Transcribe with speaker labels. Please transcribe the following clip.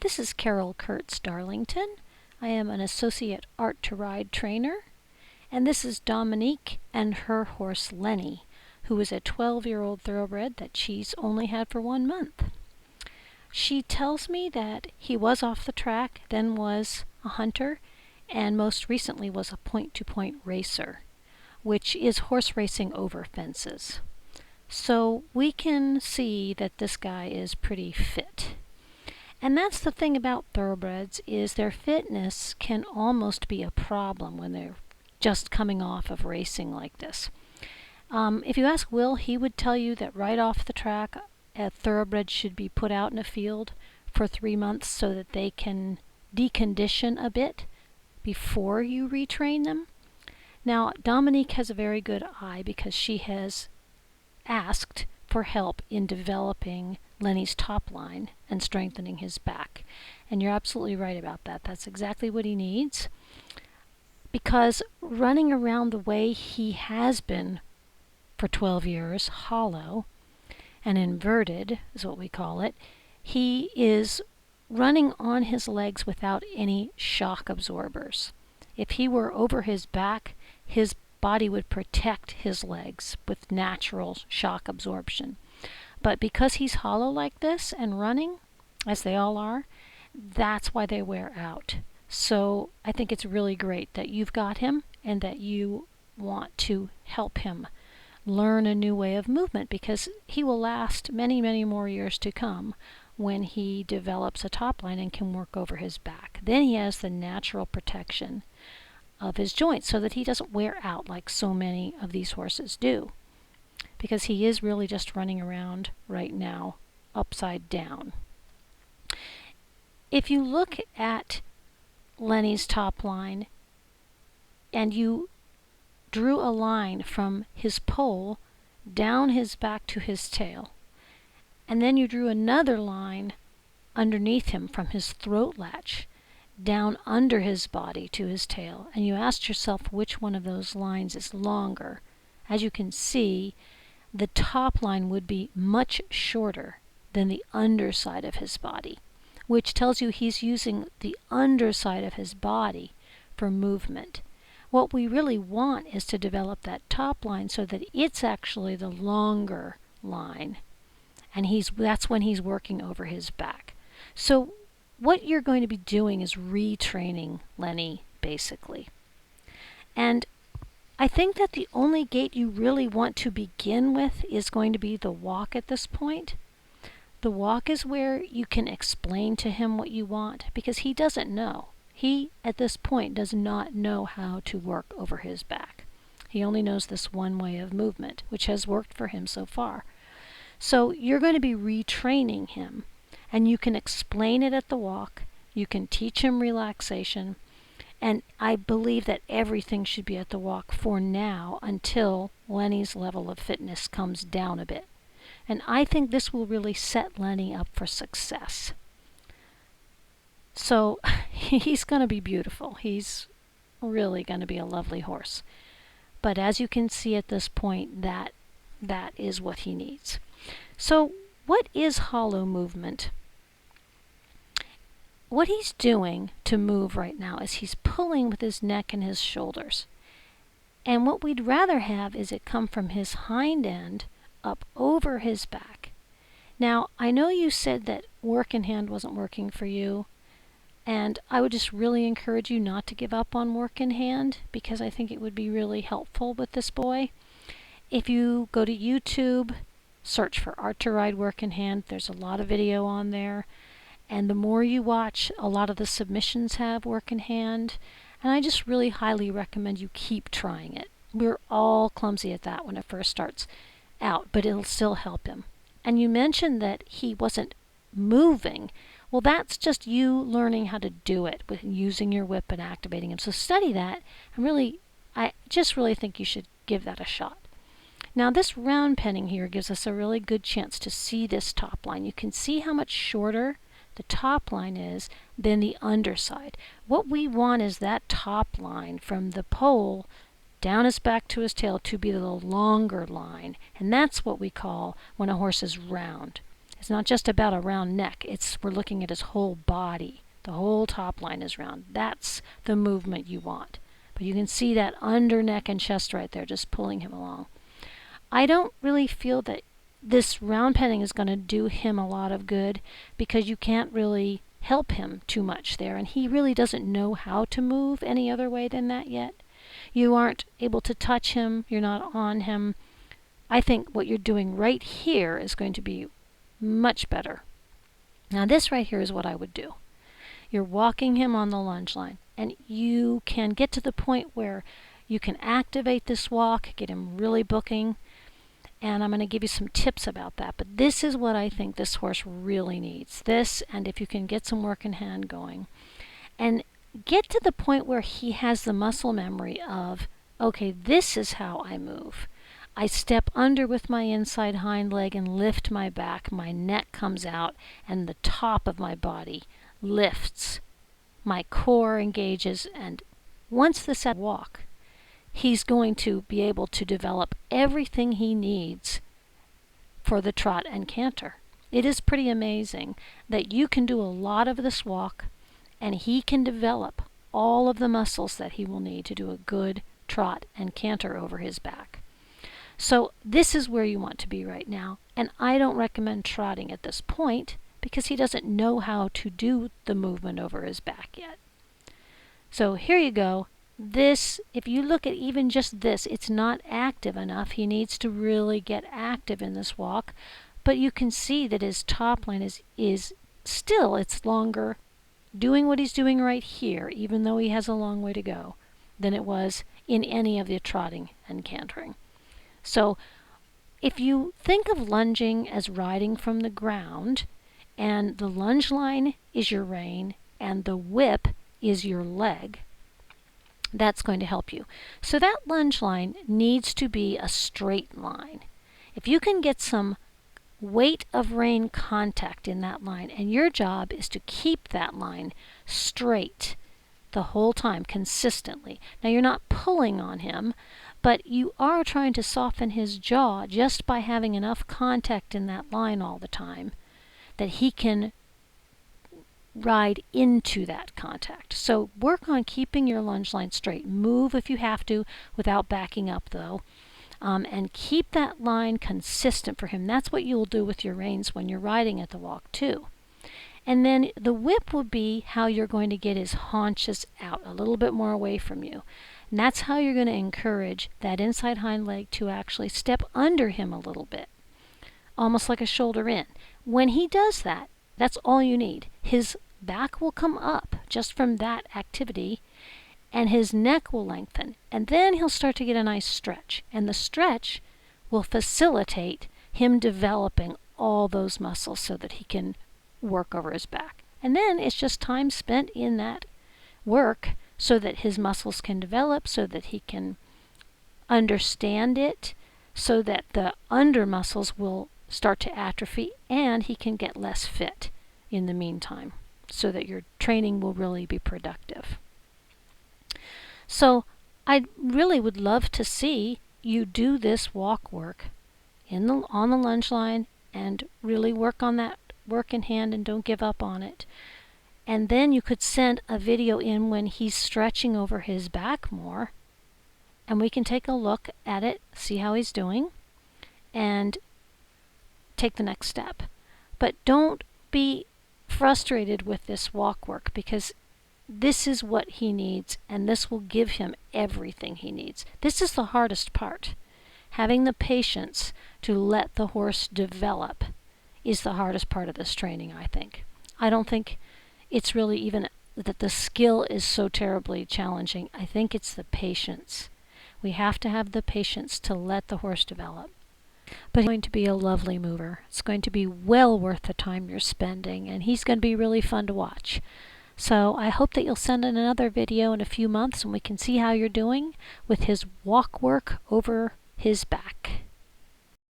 Speaker 1: This is Carol Kurtz Darlington. I am an associate Art2Ride trainer, and this is Dominique and her horse Lenny, who is a 12-year-old thoroughbred that she's only had for 1 month. She tells me that he was off the track, then was a hunter, and most recently was a point-to-point racer, which is horse racing over fences. So we can see that this guy is pretty fit. And that's the thing about thoroughbreds, is their fitness can almost be a problem when they're just coming off of racing like this. If you ask Will, he would tell you that right off the track, a thoroughbred should be put out in a field for 3 months so that they can decondition a bit before you retrain them. Now, Dominique has a very good eye because she has asked for help in developing Lenny's top line and strengthening his back. And you're absolutely right about that. That's exactly what he needs. Because running around the way he has been for 12 years, hollow and inverted is what we call it, he is running on his legs without any shock absorbers. If he were over his back, his body would protect his legs with natural shock absorption. But because he's hollow like this and running, as they all are, that's why they wear out. So I think it's really great that you've got him and that you want to help him learn a new way of movement, because he will last many, many more years to come when he develops a top line and can work over his back. Then he has the natural protection of his joints so that he doesn't wear out like so many of these horses do, because he is really just running around right now upside down. If you look at Lenny's top line and you drew a line from his poll down his back to his tail, and then you drew another line underneath him from his throat latch down under his body to his tail, and you asked yourself which one of those lines is longer, as you can see, the top line would be much shorter than the underside of his body, which tells you he's using the underside of his body for movement. What we really want is to develop that top line so that it's actually the longer line, and that's when he's working over his back. So what you're going to be doing is retraining Lenny, basically. And I think that the only gait you really want to begin with is going to be the walk at this point. The walk is where you can explain to him what you want, because he doesn't know. He, at this point, does not know how to work over his back. He only knows this one way of movement, which has worked for him so far. So you're going to be retraining him, and you can explain it at the walk. You can teach him relaxation. And I believe that everything should be at the walk for now until Lenny's level of fitness comes down a bit. And I think this will really set Lenny up for success. So he's going to be beautiful. He's really going to be a lovely horse. But as you can see at this point, that is what he needs. So what is hollow movement? What he's doing to move right now is he's pulling with his neck and his shoulders. And what we'd rather have is it come from his hind end up over his back. Now, I know you said that work in hand wasn't working for you, and I would just really encourage you not to give up on work in hand, because I think it would be really helpful with this boy. If you go to YouTube, search for Art2Ride work in hand, there's a lot of video on there. And the more you watch, a lot of the submissions have work in hand. And I just really highly recommend you keep trying it. We're all clumsy at that when it first starts out, but it'll still help him. And you mentioned that he wasn't moving. Well, that's just you learning how to do it with using your whip and activating him. So study that. I just really think you should give that a shot. Now this round penning here gives us a really good chance to see this top line. You can see how much shorter the top line is than the underside. What we want is that top line from the pole down his back to his tail to be the longer line, and that's what we call when a horse is round. It's not just about a round neck. We're looking at his whole body. The whole top line is round. That's the movement you want. But you can see that under neck and chest right there, just pulling him along. I don't really feel that this round petting is going to do him a lot of good because you can't really help him too much there, and he really doesn't know how to move any other way than that yet. You aren't able to touch him. You're not on him. I think what you're doing right here is going to be much better. Now this right here is what I would do. You're walking him on the lunge line, and you can get to the point where you can activate this walk, get him really booking, and I'm going to give you some tips about that. But this is what I think this horse really needs. This, and if you can get some work in hand going. And get to the point where he has the muscle memory of, okay, this is how I move. I step under with my inside hind leg and lift my back. My neck comes out and the top of my body lifts. My core engages, and once this walk, he's going to be able to develop everything he needs for the trot and canter. It is pretty amazing that you can do a lot of this walk and he can develop all of the muscles that he will need to do a good trot and canter over his back. So this is where you want to be right now, and I don't recommend trotting at this point because he doesn't know how to do the movement over his back yet. So here you go. This, if you look at even just this, it's not active enough. He needs to really get active in this walk, but you can see that his top line is still, it's longer, doing what he's doing right here, even though he has a long way to go, than it was in any of the trotting and cantering. So if you think of lunging as riding from the ground, and the lunge line is your rein, and the whip is your leg, that's going to help you. So that lunge line needs to be a straight line. If you can get some weight of rein contact in that line, and your job is to keep that line straight the whole time consistently. Now you're not pulling on him, but you are trying to soften his jaw just by having enough contact in that line all the time that he can ride into that contact. So work on keeping your lunge line straight. Move if you have to without backing up though. And keep that line consistent for him. That's what you'll do with your reins when you're riding at the walk too. And then the whip will be how you're going to get his haunches out a little bit more away from you. And that's how you're going to encourage that inside hind leg to actually step under him a little bit, almost like a shoulder in. When he does that, that's all you need. His back will come up just from that activity, and his neck will lengthen, and then he'll start to get a nice stretch, and the stretch will facilitate him developing all those muscles so that he can work over his back. And then it's just time spent in that work so that his muscles can develop, so that he can understand it, so that the under muscles will start to atrophy, and he can get less fit in the meantime, so that your training will really be productive. So I really would love to see you do this walk work on the lunge line and really work on that work in hand and don't give up on it. And then you could send a video in when he's stretching over his back more, and we can take a look at it, see how he's doing, and take the next step. But don't be frustrated with this walk work, because this is what he needs, and this will give him everything he needs. This is the hardest part. Having the patience to let the horse develop is the hardest part of this training, I think. I don't think it's really even that the skill is so terribly challenging. I think it's the patience. We have to have the patience to let the horse develop. But he's going to be a lovely mover. It's going to be well worth the time you're spending, and he's going to be really fun to watch. So I hope that you'll send in another video in a few months and we can see how you're doing with his walk work over his back.